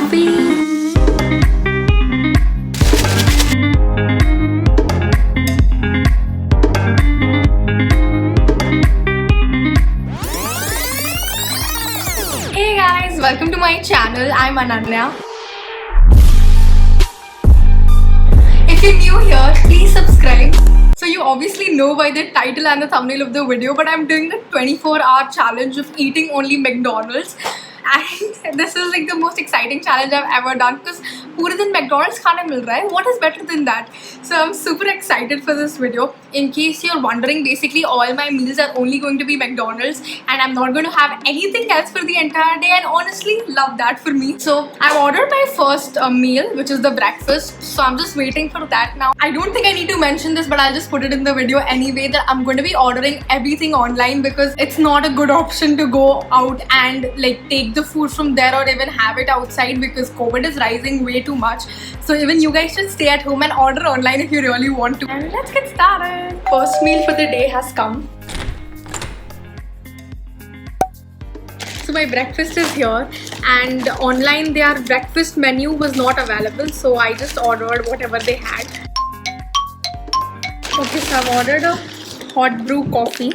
coffee. Hey guys, welcome to my channel. I'm Ananya. If you're new here, please subscribe. So you obviously know by the title and the thumbnail of the video, but I'm doing a 24-hour challenge of eating only McDonald's. And this is like the most exciting challenge I've ever done because पूरे दिन McDonald's खाने मिल रहा है. What is better than that? So I'm super excited for this video. In case you're wondering, basically all my meals are only going to be McDonald's and I'm not going to have anything else for the entire day, and honestly love that for me. So I've ordered my first meal, which is the breakfast. So I'm just waiting for that now. I don't think I need to mention this, but I'll just put it in the video anyway, that I'm going to be ordering everything online because it's not a good option to go out and like take the food from there or even have it outside because COVID is rising way too much. So even you guys should stay at home and order online if you really want to. And let's get started. First meal for the day has come. So my breakfast is here, and online their breakfast menu was not available, so I just ordered whatever they had. Okay, so I've ordered a hot brew coffee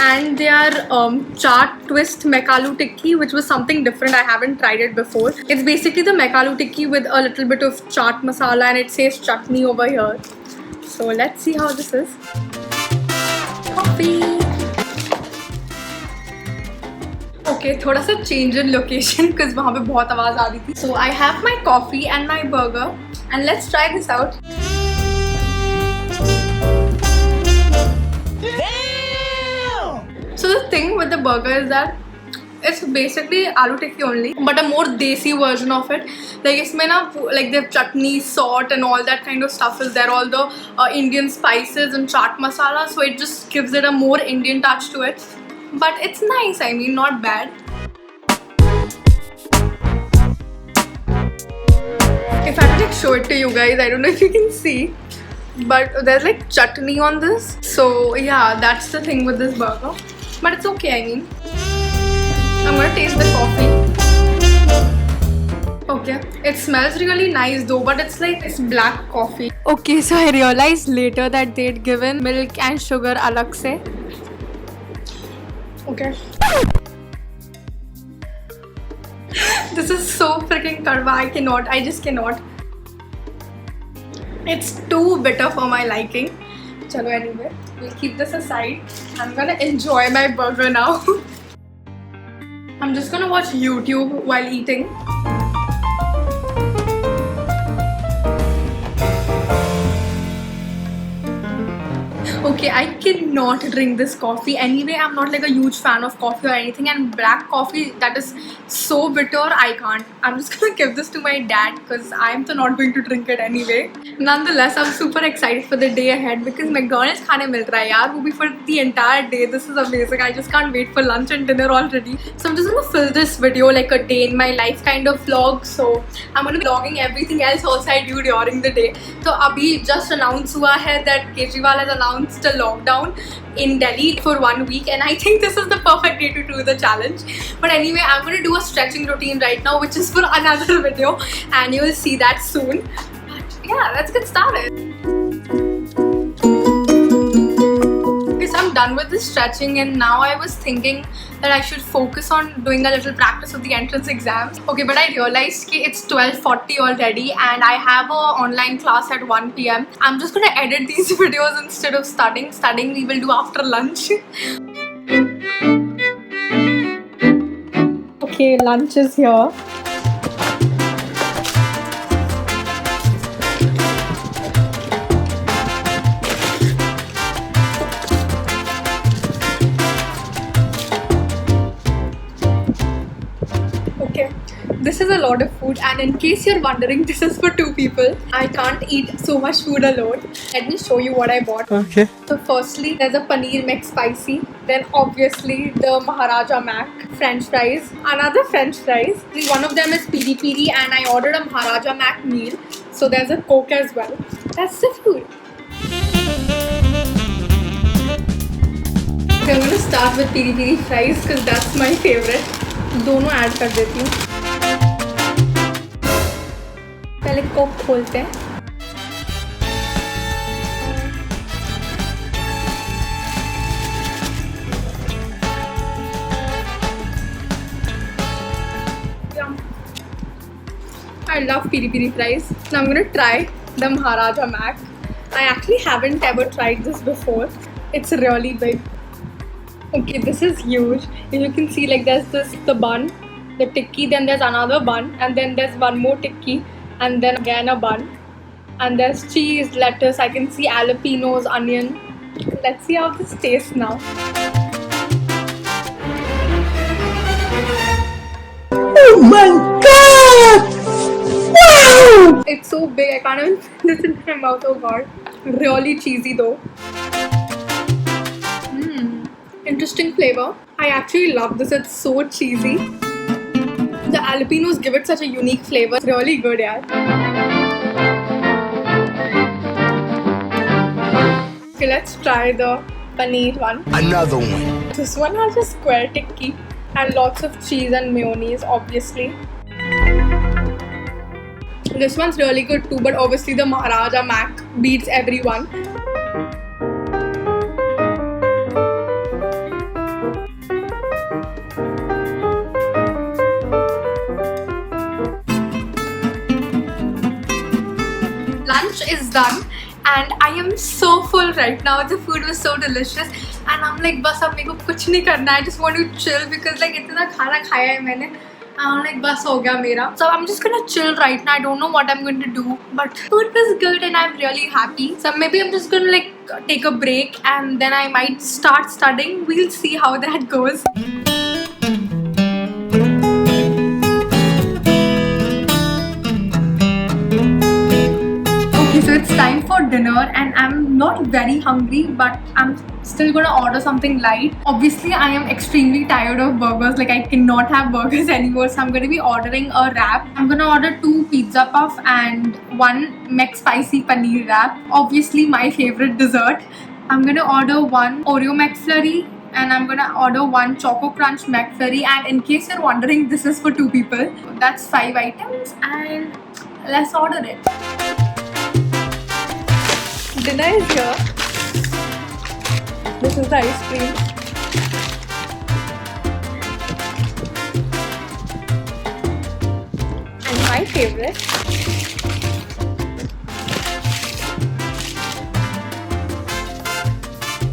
and their chaat twist McAloo tikki, which was something different. I haven't tried it before. It's basically the McAloo tikki with a little bit of chaat masala, and it says chutney over here. So let's see how this is. Coffee. Okay, थोड़ा सा change in location because वहाँ पे बहुत आवाज़ आ रही थी. So I have my coffee and my burger, and let's try this out. So the thing with the burger is that it's basically aloo tikki only, but a more desi version of it. Like इसमें ना like the chutney, salt and all that kind of stuff is there, all the Indian spices and chaat masala, so it just gives it a more Indian touch to it. But it's nice, I mean, not bad. If I could like show it to you guys, I don't know if you can see, but there's like chutney on this. So yeah, that's the thing with this burger. But it's okay, I mean. I'm gonna taste the coffee. Okay, it smells really nice though, but it's like it's black coffee. Okay, so I realized later that they'd given milk and sugar alag se. Okay. This is so freaking kadwa. I just cannot. It's too bitter for my liking. Chalo, anyway, we'll keep this aside. I'm gonna enjoy my burger now. I'm just gonna watch YouTube while eating. Okay, I cannot drink this coffee. Anyway, I'm not like a huge fan of coffee or anything, and black coffee that is so bitter, I can't. I'm just gonna give this to my dad because I'm not going to drink it anyway. Nonetheless, I'm super excited for the day ahead because McDonald's खाने मिल रहा है यार, वो भी for the entire day. This is amazing. I just can't wait for lunch and dinner already. So I'm just gonna fill this video like a day in my life kind of vlog. So I'm gonna be vlogging everything else also I do during the day. So अभी just announced हुआ है that Kejriwal has announced a lockdown in Delhi for 1 week, and I think this is the perfect day to do the challenge. But anyway, I'm going to do a stretching routine right now, which is for another video, and you will see that soon. But yeah, let's get started. I'm done with the stretching, and now I was thinking that I should focus on doing a little practice of the entrance exams. Okay, but I realized that it's 12:40 already and I have a online class at 1 PM. I'm just gonna edit these videos instead of studying. Studying we will do after lunch. Okay, lunch is here. This is a lot of food, and in case you're wondering, this is for 2 people. I can't eat so much food alone. Let me show you what I bought. Okay. So firstly, there's a paneer mix spicy. Then obviously the Maharaja Mac French fries. Another French fries. One of them is piri piri, and I ordered a Maharaja Mac meal. So there's a Coke as well. That's the food. Okay, I'm gonna start with piri piri fries because that's my favorite. दोनों add कर देती हूँ. पहले Coke खोलते हैं. I love piri piri fries. Now I'm gonna try the Maharaja Mac. I actually haven't ever tried this before. It's really big. Okay, this is huge. You can see like there's the bun, the tikki, then there's another bun, and then there's one more tikki, and then again a bun. And there's cheese, lettuce, I can see jalapenos, onion. Let's see how this tastes now. Oh my god! Wow! It's so big, I can't even fit this into my mouth, oh god. Really cheesy though. Interesting flavor. I actually love this, it's so cheesy. The jalapenos give it such a unique flavor. It's really good, yeah. Okay, let's try the paneer one. Another one. This one has a square tikki and lots of cheese and mayonnaise, obviously. This one's really good too, but obviously the Maharaja Mac beats everyone. Lunch is done and I am so full right now. The food was so delicious and I'm like बस अब मेरे को कुछ नहीं करना. I just want to chill because like इतना खाना खाया है मैंने. I'm like बस हो गया मेरा. So I'm just gonna chill right now. I don't know what I'm going to do, but food was good and I'm really happy. So maybe I'm just gonna like take a break and then I might start studying. We'll see how that goes. So it's time for dinner and I'm not very hungry, but I'm still gonna order something light. Obviously I am extremely tired of burgers, like I cannot have burgers anymore, so I'm gonna be ordering a wrap. I'm gonna order 2 pizza puff and 1 McSpicy paneer wrap. Obviously my favorite dessert. I'm gonna order 1 Oreo McFlurry and I'm gonna order 1 Choco Crunch McFlurry, and in case you're wondering, this is for 2 people. That's 5 items and let's order it. Dinner is here. This is the ice cream. And my favorite.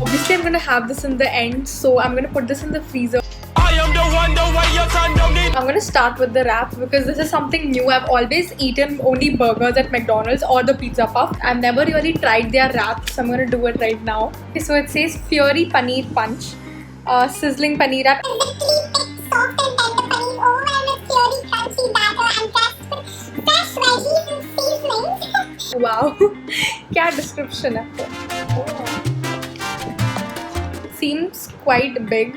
Obviously I'm gonna have this in the end, so I'm gonna put this in the freezer. I'm gonna start with the wrap because this is something new. I've always eaten only burgers at McDonald's or the pizza puff. I've never really tried their wraps, so I'm gonna do it right now. Okay, so it says Fury Paneer Punch, sizzling paneer wrap. Soft and tender paneer over with Fury crunchy batter and dressed with fresh veggies and seasonings. Wow, क्या description है? Seems quite big.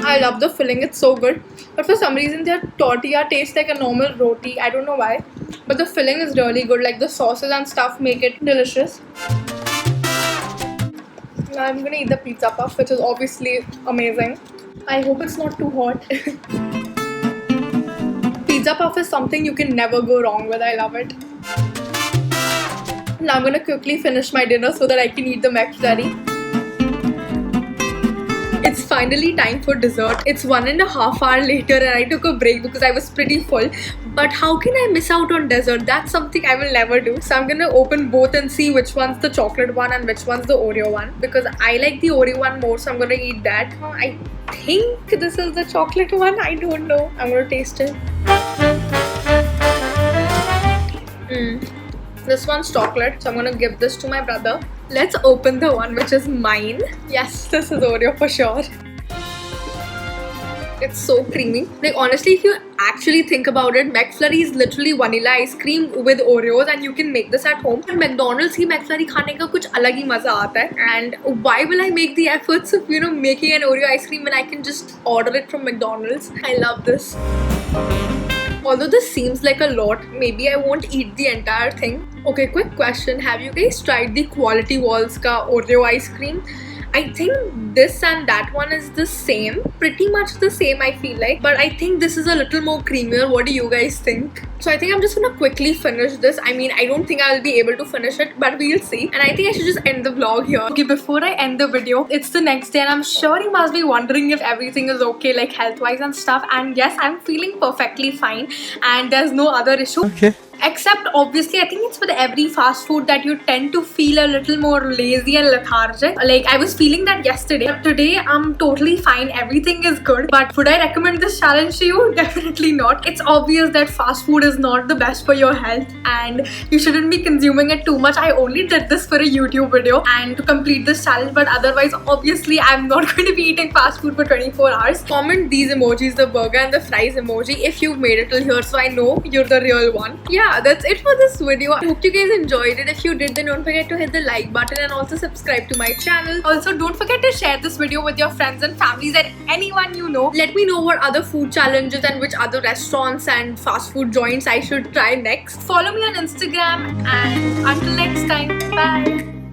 I love the filling, it's so good. But for some reason their tortilla tastes like a normal roti. I don't know why. But the filling is really good. Like the sauces and stuff make it delicious. Now I'm gonna eat the pizza puff, which is obviously amazing. I hope it's not too hot. Pizza puff is something you can never go wrong with. I love it. Now I'm gonna quickly finish my dinner so that I can eat the McFlurry. It's finally time for dessert. It's 1.5 hours later and I took a break because I was pretty full. But how can I miss out on dessert? That's something I will never do. So I'm gonna open both and see which one's the chocolate one and which one's the Oreo one. Because I like the Oreo one more, so I'm gonna eat that. I think this is the chocolate one. I don't know. I'm gonna taste it. This one's chocolate, so I'm gonna give this to my brother. Let's open the one which is mine. Yes, this is Oreo for sure. It's so creamy. Like honestly, if you actually think about it, McFlurry is literally vanilla ice cream with Oreos and you can make this at home. At McDonald's he McFlurry खाने का कुछ अलग ही मजा आता है. And why will I make the efforts of making an Oreo ice cream when I can just order it from McDonald's? I love this. Although this seems like a lot, maybe I won't eat the entire thing. Okay, quick question. Have you guys tried the Quality Walls ka Oreo ice cream? I think this and that one is the same, pretty much the same I feel like, but I think this is a little more creamier. What do you guys think? So I think I'm just gonna quickly finish this. I mean, I don't think I'll be able to finish it, but we'll see. And I think I should just end the vlog here. Okay, before I end the video, it's the next day and I'm sure you must be wondering if everything is okay, like health-wise and stuff. And yes, I'm feeling perfectly fine and there's no other issue. Okay. Except obviously I think it's with every fast food that you tend to feel a little more lazy and lethargic. Like I was feeling that yesterday, but today I'm totally fine, everything is good. But would I recommend this challenge to you? Definitely not. It's obvious that fast food is not the best for your health and you shouldn't be consuming it too much. I only did this for a YouTube video and to complete this challenge, but otherwise obviously I'm not going to be eating fast food for 24 hours. Comment these emojis, the burger and the fries emoji, if you've made it till here so I know you're the real one. Yeah, that's it for this video. I hope you guys enjoyed it. If you did, then don't forget to hit the like button and also subscribe to my channel. Also, don't forget to share this video with your friends and families and anyone you know. Let me know what other food challenges and which other restaurants and fast food joints I should try next. Follow me on Instagram and until next time, bye.